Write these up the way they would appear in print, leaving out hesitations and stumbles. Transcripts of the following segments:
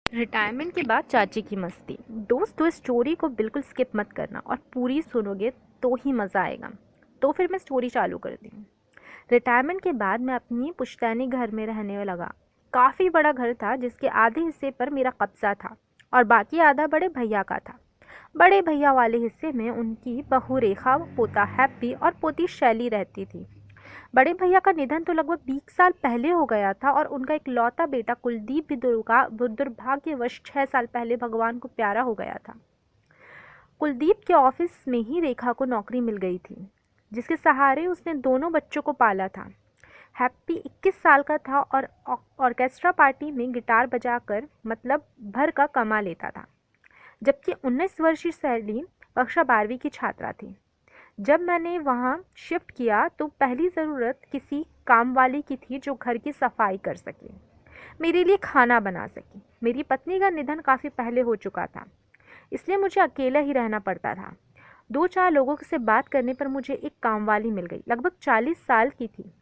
Retirement के बाद चाची की मस्ती। दोस्तों, स्टोरी को बिल्कुल स्किप मत करना और पूरी सुनोगे तो ही मज़ा आएगा। तो फिर मैं स्टोरी चालू करती हूँ। रिटायरमेंट के बाद मैं अपनी पुश्तैनी घर में रहने लगा। काफ़ी बड़ा घर था जिसके आधे हिस्से पर मेरा कब्जा था और बाकी आधा बड़े भैया का था। बड़े भैया वाले हिस्से में उनकी बहू रेखा, पोता हैप्पी और पोती शैली रहती थी। बड़े भैया का निधन तो लगभग 20 साल पहले हो गया था और उनका इकलौता बेटा कुलदीप भी दुर्भाग्यवश 6 साल पहले भगवान को प्यारा हो गया था। कुलदीप के ऑफिस में ही रेखा को नौकरी मिल गई थी, जिसके सहारे उसने दोनों बच्चों को पाला था। हैप्पी 21 साल का था और ऑर्केस्ट्रा पार्टी में गिटार बजाकर मतलब भर का कमा लेता था, जबकि 19 वर्षीय सैली कक्षा 12वीं की छात्रा थी। जब मैंने वहाँ शिफ्ट किया तो पहली ज़रूरत किसी काम वाली की थी जो घर की सफाई कर सके, मेरे लिए खाना बना सके। मेरी पत्नी का निधन काफ़ी पहले हो चुका था, इसलिए मुझे अकेला ही रहना पड़ता था। 2-4 लोगों से बात करने पर मुझे एक कामवाली मिल गई। लगभग 40 साल की थी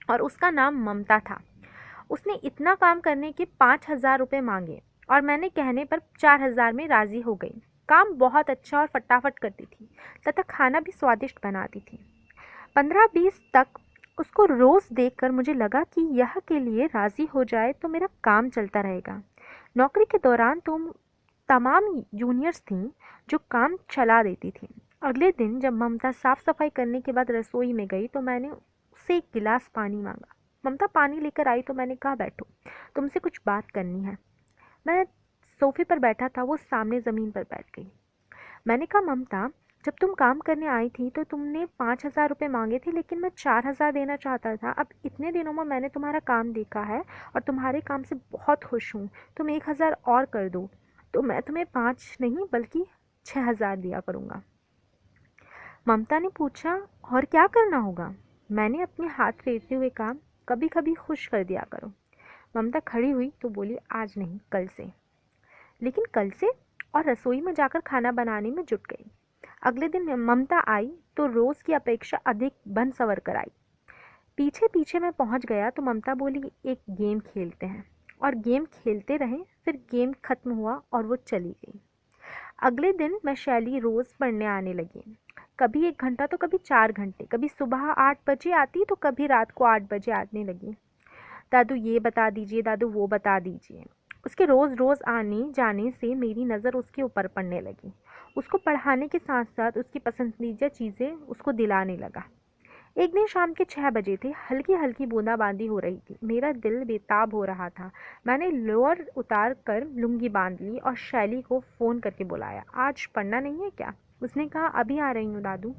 और उसका नाम ममता था। उसने इतना काम करने के 5,000 रुपये मांगे और मैंने कहने पर 4,000 में राज़ी हो गई। काम बहुत अच्छा और फटाफट करती थी तथा खाना भी स्वादिष्ट बनाती थी। 15-20 तक उसको रोज़ देखकर मुझे लगा कि यह के लिए राज़ी हो जाए तो मेरा काम चलता रहेगा। नौकरी के दौरान तुम तमाम जूनियर्स थीं जो काम चला देती थीं। अगले दिन जब ममता साफ़ सफाई करने के बाद रसोई में गई तो मैंने उससे एक गिलास पानी मांगा। ममता पानी लेकर आई तो मैंने कहा, बैठो, तुमसे कुछ बात करनी है। मैं सोफे पर बैठा था, वो सामने ज़मीन पर बैठ गई। मैंने कहा, ममता, जब तुम काम करने आई थी तो तुमने 5,000 रुपये मांगे थे, लेकिन मैं 4,000 देना चाहता था। अब इतने दिनों में मैंने तुम्हारा काम देखा है और तुम्हारे काम से बहुत खुश हूँ। तुम 1,000 और कर दो तो मैं तुम्हें 5 नहीं बल्कि 6,000 दिया करूँगा। ममता ने पूछा, और क्या करना होगा? मैंने अपने हाथ फेरते हुए कहा, कभी कभी खुश कर दिया करो। ममता खड़ी हुई तो बोली, आज नहीं, कल से। लेकिन कल से? और रसोई में जाकर खाना बनाने में जुट गई। अगले दिन ममता आई तो रोज़ की अपेक्षा अधिक बन सवर कर आई। पीछे पीछे मैं पहुंच गया तो ममता बोली, एक गेम खेलते हैं। और गेम खेलते रहे। फिर गेम खत्म हुआ और वो चली गई। अगले दिन मैं शैली रोज़ पढ़ने आने लगी। कभी 1 घंटा तो कभी 4 घंटे। कभी सुबह 8 बजे आती तो कभी रात को 8 बजे आने लगी। दादू ये बता दीजिए, दादू वो बता दीजिए। उसके रोज़ रोज़ आने जाने से मेरी नज़र उसके ऊपर पड़ने लगी। उसको पढ़ाने के साथ साथ उसकी पसंदीदा चीज़ें उसको दिलाने लगा। एक दिन शाम के 6 बजे थे। हल्की हल्की बूंदाबांदी हो रही थी। मेरा दिल बेताब हो रहा था। मैंने लोअर उतार कर लुंगी बांध ली और शैली को फ़ोन करके बुलाया। आज पढ़ना नहीं है क्या? उसने कहा, अभी आ रही हूँ दादू।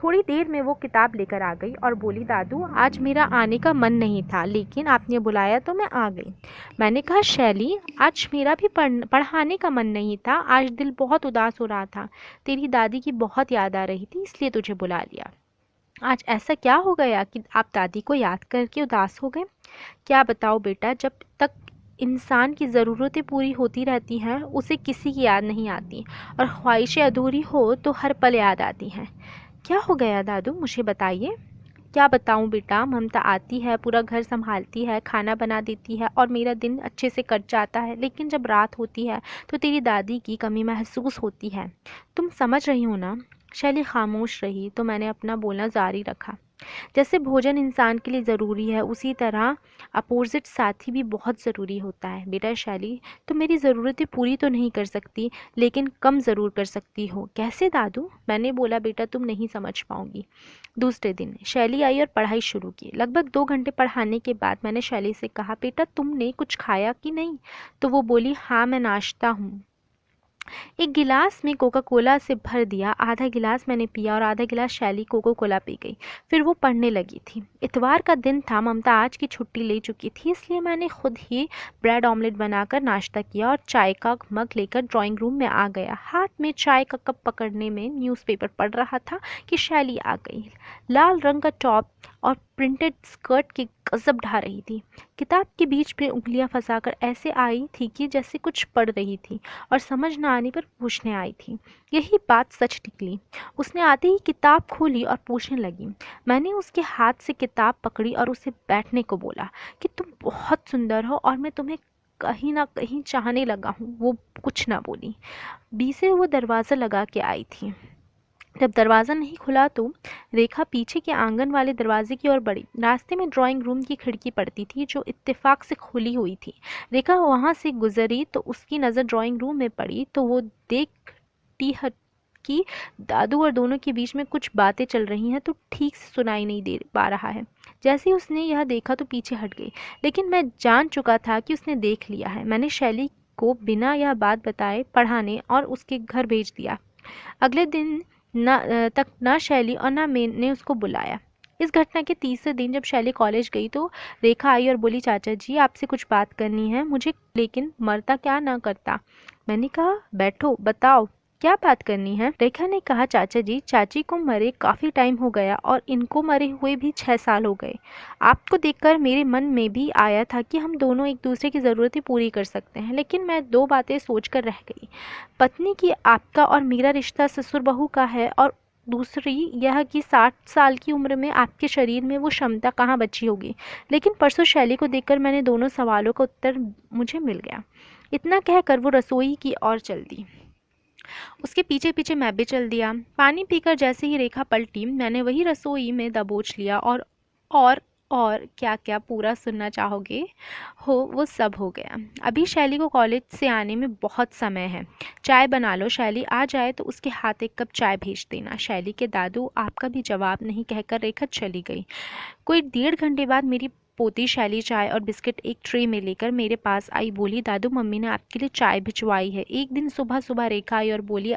थोड़ी देर में वो किताब लेकर आ गई और बोली, दादू, आज मेरा आने का मन नहीं था, लेकिन आपने बुलाया तो मैं आ गई। मैंने कहा, शैली, आज मेरा भी पढ़ाने का मन नहीं था। आज दिल बहुत उदास हो रहा था। तेरी दादी की बहुत याद आ रही थी, इसलिए तुझे बुला लिया। आज ऐसा क्या हो गया कि आप दादी को याद करके उदास हो गए? क्या बताओ बेटा, जब तक इंसान की ज़रूरतें पूरी होती रहती हैं उसे किसी की याद नहीं आती, और ख्वाहिशें अधूरी हो तो हर पल याद आती हैं। क्या हो गया दादू, मुझे बताइए। क्या बताऊं बेटा, ममता आती है, पूरा घर संभालती है, खाना बना देती है और मेरा दिन अच्छे से कट जाता है, लेकिन जब रात होती है तो तेरी दादी की कमी महसूस होती है। तुम समझ रही हो ना? शैली खामोश रही तो मैंने अपना बोलना जारी रखा। जैसे भोजन इंसान के लिए ज़रूरी है, उसी तरह अपोजिट साथी भी बहुत ज़रूरी होता है। बेटा शैली, तुम मेरी ज़रूरतें पूरी तो नहीं कर सकती, लेकिन कम ज़रूर कर सकती हो। कैसे दादू? मैंने बोला, बेटा तुम नहीं समझ पाओगी। दूसरे दिन शैली आई और पढ़ाई शुरू की। लगभग 2 घंटे पढ़ाने के बाद मैंने शैली से कहा, बेटा तुमने कुछ खाया कि नहीं? तो वो बोली, हाँ मैं नाश्ता हूँ। एक गिलास में कोका कोला से भर दिया। आधा गिलास मैंने पिया और आधा गिलास शैली कोका कोला पी गई। फिर वो पढ़ने लगी थी। इतवार का दिन था। ममता आज की छुट्टी ले चुकी थी, इसलिए मैंने खुद ही ब्रेड ऑमलेट बनाकर नाश्ता किया और चाय का मग लेकर ड्राइंग रूम में आ गया। हाथ में चाय का कप पकड़ने में न्यूज़पेपर पढ़ रहा था कि शैली आ गई। लाल रंग का टॉप और प्रिंटेड स्कर्ट की गजब ढा रही थी। किताब के बीच में उंगलियां फंसाकर ऐसे आई थी कि जैसे कुछ पढ़ रही थी और समझ न आने पर पूछने आई थी। यही बात सच निकली। उसने आते ही किताब खोली और पूछने लगी। मैंने उसके हाथ से किताब पकड़ी और उसे बैठने को बोला कि तुम बहुत सुंदर हो और मैं तुम्हें कहीं ना कहीं चाहने लगा हूँ। वो कुछ ना बोली। बी से वो दरवाज़ा लगा के आई थी। जब दरवाज़ा नहीं खुला तो रेखा पीछे के आंगन वाले दरवाजे की ओर बढ़ी। रास्ते में ड्राइंग रूम की खिड़की पड़ती थी जो इत्तेफाक से खुली हुई थी। रेखा वहां से गुजरी तो उसकी नज़र ड्राइंग रूम में पड़ी तो वो देखती है कि दादू और दोनों के बीच में कुछ बातें चल रही हैं तो ठीक से सुनाई नहीं दे पा रहा है। जैसे ही उसने यह देखा तो पीछे हट गई, लेकिन मैं जान चुका था कि उसने देख लिया है। मैंने शैली को बिना यह बात बताए पढ़ाने और उसके घर भेज दिया। अगले दिन तक ना शैली और ना मैंने उसको बुलाया। इस घटना के तीसरे दिन जब शैली कॉलेज गई तो रेखा आई और बोली, चाचा जी आपसे कुछ बात करनी है मुझे, लेकिन मरता क्या ना करता। मैंने कहा बैठो बताओ क्या बात करनी है। रेखा ने कहा, चाचा जी चाची को मरे काफी टाइम हो गया और इनको मरे हुए भी 6 साल हो गए। आपको देखकर मेरे मन में भी आया था कि हम दोनों एक दूसरे की ज़रूरतें पूरी कर सकते हैं, लेकिन मैं दो बातें सोचकर रह गई। पत्नी की आपका और मेरा रिश्ता ससुर बहू का है, और दूसरी यह कि 60 साल की उम्र में आपके शरीर में वो क्षमता कहाँ बची होगी। लेकिन परसों शैली को देखकर मैंने दोनों सवालों का उत्तर मुझे मिल गया। इतना कहकर वो रसोई की ओर चल दी। उसके पीछे पीछे मैं भी चल दिया। पानी पीकर जैसे ही रेखा पलटी मैंने वही रसोई में दबोच लिया और और क्या क्या पूरा सुनना चाहोगे हो वो सब हो गया। अभी शैली को कॉलेज से आने में बहुत समय है। चाय बना लो, शैली आ जाए तो उसके हाथ एक कप चाय भेज देना। शैली के दादू आपका भी जवाब नहीं कहकर रेखा चली गई। कोई 1.5 घंटे बाद मेरी पोती शैली चाय और बिस्किट एक ट्रे में लेकर मेरे पास आई। बोली, दादू मम्मी ने आपके लिए चाय भिजवाई है। एक दिन सुबह सुबह रेखा आई और बोली,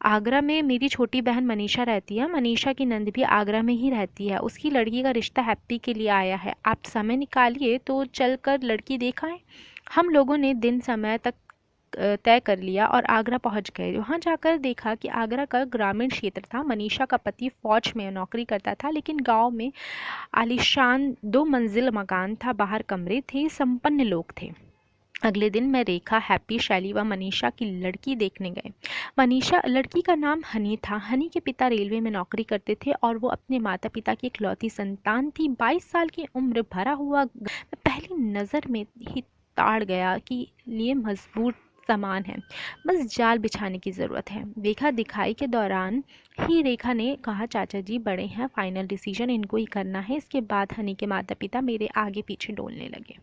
आगरा में मेरी छोटी बहन मनीषा रहती है। मनीषा की नंद भी आगरा में ही रहती है। उसकी लड़की का रिश्ता हैप्पी के लिए आया है। आप समय निकालिए तो चल कर लड़की देखाएं। हम लोगों ने दिन समय तक तय कर लिया और आगरा पहुंच गए। वहां जाकर देखा कि आगरा का ग्रामीण क्षेत्र था। मनीषा का पति फौज में नौकरी करता था, लेकिन गांव में आलीशान 2 मंजिल मकान था, बाहर कमरे थे, संपन्न लोग थे। अगले दिन मैं रेखा, हैप्पी, शैली व मनीषा की लड़की देखने गए। मनीषा लड़की का नाम हनी था। हनी के पिता रेलवे में नौकरी करते थे और वो अपने माता पिता की इकलौती संतान थी। 22 साल की उम्र, भरा हुआ मैं पहली नज़र में ही ताड़ गया कि लिए मजबूत सामान है, बस जाल बिछाने की ज़रूरत है। देखा दिखाई के दौरान ही रेखा ने कहा, चाचा जी बड़े हैं, फाइनल डिसीजन इनको ही करना है। इसके बाद हनी के माता पिता मेरे आगे पीछे डोलने लगे।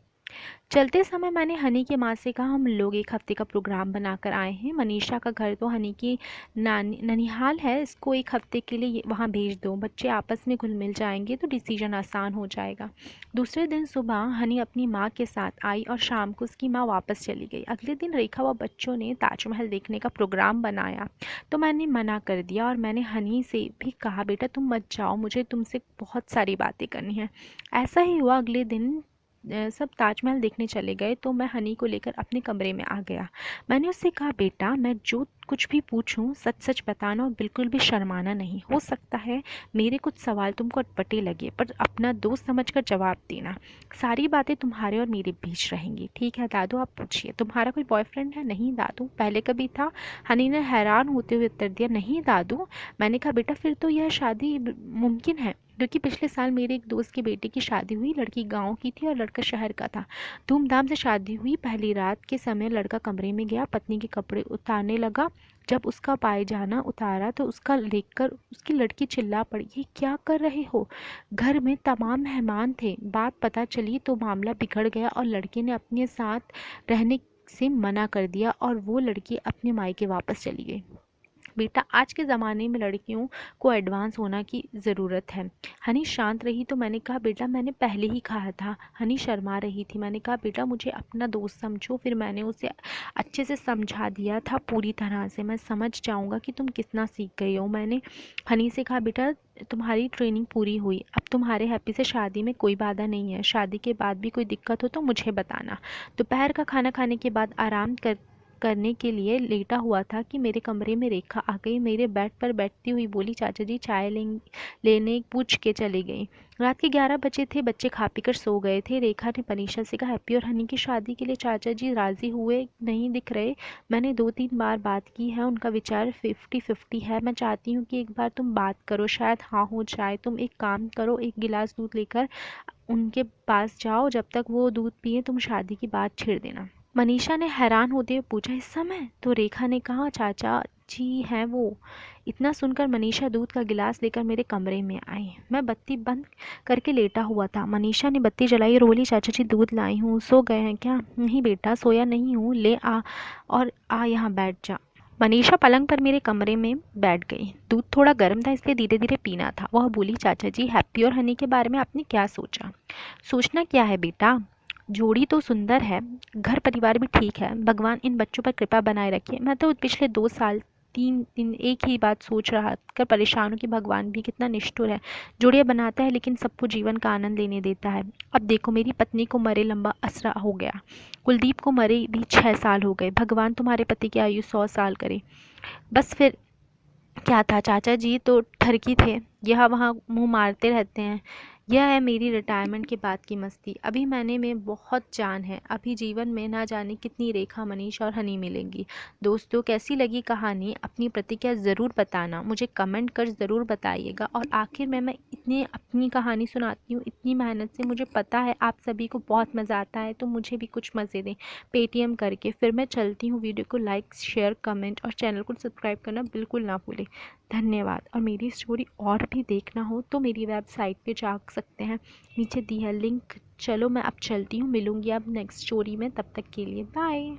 चलते समय मैंने हनी की माँ से कहा, हम लोग एक हफ्ते का प्रोग्राम बनाकर आए हैं। मनीषा का घर तो हनी की ननिहाल है, इसको एक हफ्ते के लिए वहाँ भेज दो। बच्चे आपस में घुल मिल जाएंगे तो डिसीजन आसान हो जाएगा। दूसरे दिन सुबह हनी अपनी माँ के साथ आई और शाम को उसकी माँ वापस चली गई। अगले दिन रेखा व बच्चों ने ताजमहल देखने का प्रोग्राम बनाया तो मैंने मना कर दिया और मैंने हनी से भी कहा, बेटा तुम मत जाओ, मुझे तुमसे बहुत सारी बातें करनी है। ऐसा ही हुआ। अगले दिन सब ताजमहल देखने चले गए तो मैं हनी को लेकर अपने कमरे में आ गया। मैंने उससे कहा, बेटा मैं जो कुछ भी पूछूं सच सच बताना और बिल्कुल भी शर्माना नहीं। हो सकता है मेरे कुछ सवाल तुमको अटपटे लगे, पर अपना दोस्त समझकर जवाब देना। सारी बातें तुम्हारे और मेरे बीच रहेंगी। ठीक है दादू, आप पूछिए, तुम्हारा कोई बॉयफ्रेंड है? नहीं दादू, पहले कभी था। हनी ने हैरान होते हुए उत्तर दिया, नहीं दादू। मैंने कहा, बेटा फिर तो यह शादी मुमकिन है, क्योंकि पिछले साल मेरे एक दोस्त के बेटे की शादी हुई। लड़की गांव की थी और लड़का शहर का था। धूमधाम से शादी हुई। पहली रात के समय लड़का कमरे में गया, पत्नी के कपड़े उतारने लगा। जब उसका पायजाना उतारा तो उसका देखकर उसकी लड़की चिल्ला पड़ी, ये क्या कर रहे हो? घर में तमाम मेहमान थे। बात पता चली तो मामला बिगड़ गया और लड़के ने अपने साथ रहने से मना कर दिया और वो लड़की अपने मायके वापस चली गई। बेटा आज के ज़माने में लड़कियों को एडवांस होना की ज़रूरत है। हनी शांत रही तो मैंने कहा, बेटा मैंने पहले ही कहा था। हनी शर्मा रही थी। मैंने कहा, बेटा मुझे अपना दोस्त समझो। फिर मैंने उसे अच्छे से समझा दिया था, पूरी तरह से। मैं समझ जाऊंगा कि तुम कितना सीख गई हो। मैंने हनी से कहा, बेटा तुम्हारी ट्रेनिंग पूरी हुई, अब तुम्हारे हैप्पी से शादी में कोई बाधा नहीं है। शादी के बाद भी कोई दिक्कत हो तो मुझे बताना। दोपहर का खाना खाने के बाद आराम कर करने के लिए लेटा हुआ था कि मेरे कमरे में रेखा आ गई। मेरे बेड पर बैठती हुई बोली, चाचा जी चाय लेने पूछ के चली गई। रात के 11 बजे थे, बच्चे खा पी कर सो गए थे। रेखा ने मनीषा से कहा, हैप्पी और हनी की शादी के लिए चाचा जी राजी हुए नहीं दिख रहे। मैंने 2-3 बार बात की है, उनका विचार 50-50 है। मैं चाहती हूँ कि एक बार तुम बात करो, शायद हाँ हो जाए। तुम एक काम करो, एक गिलास दूध लेकर उनके पास जाओ, जब तक वो दूध पिए तुम शादी की बात छेड़ देना। मनीषा ने हैरान होते हुए पूछा, इस समय? तो रेखा ने कहा, चाचा जी हैं वो। इतना सुनकर मनीषा दूध का गिलास लेकर मेरे कमरे में आई। मैं बत्ती बंद करके लेटा हुआ था। मनीषा ने बत्ती जलाई और बोली, चाचा जी दूध लाई हूँ, सो गए हैं क्या? नहीं बेटा, सोया नहीं हूँ, ले आ और आ यहाँ बैठ जा। मनीषा पलंग पर मेरे कमरे में बैठ गई। दूध थोड़ा गर्म था, इसलिए धीरे धीरे पीना था। वह बोली, चाचा जी हैप्पी और हनी के बारे में आपने क्या सोचा? सोचना क्या है बेटा, जोड़ी तो सुंदर है, घर परिवार भी ठीक है, भगवान इन बच्चों पर कृपा बनाए रखे। मैं तो पिछले 2 साल 3 दिन एक ही बात सोच रहा कर परेशान हूँ कि भगवान भी कितना निष्ठुर है। जोड़ियाँ बनाता है लेकिन सबको जीवन का आनंद लेने देता है। अब देखो, मेरी पत्नी को मरे लंबा असरा हो गया, कुलदीप को मरे भी 6 साल हो गए। भगवान तुम्हारे पति की आयु 100 साल करे। बस फिर क्या था, चाचा जी तो ठरकी थे, यहाँ वहाँ मुंह मारते रहते हैं। यह है मेरी रिटायरमेंट के बाद की मस्ती। अभी मैंने में बहुत जान है, अभी जीवन में ना जाने कितनी रेखा, मनीषा और हनी मिलेंगी। दोस्तों, कैसी लगी कहानी? अपनी प्रतिक्रिया ज़रूर बताना, मुझे कमेंट कर ज़रूर बताइएगा। और आखिर में मैं इतनी अपनी कहानी सुनाती हूँ इतनी मेहनत से, मुझे पता है आप सभी को बहुत मज़ा आता है, तो मुझे भी कुछ मज़े दें पेटीएम करके। फिर मैं चलती हूँ, वीडियो को लाइक शेयर कमेंट और चैनल को सब्सक्राइब करना बिल्कुल ना भूलें। धन्यवाद। और मेरी स्टोरी और भी देखना हो तो मेरी वेबसाइट पे जा सकते हैं, नीचे दी है लिंक। चलो मैं अब चलती हूँ, मिलूँगी अब नेक्स्ट स्टोरी में, तब तक के लिए बाय।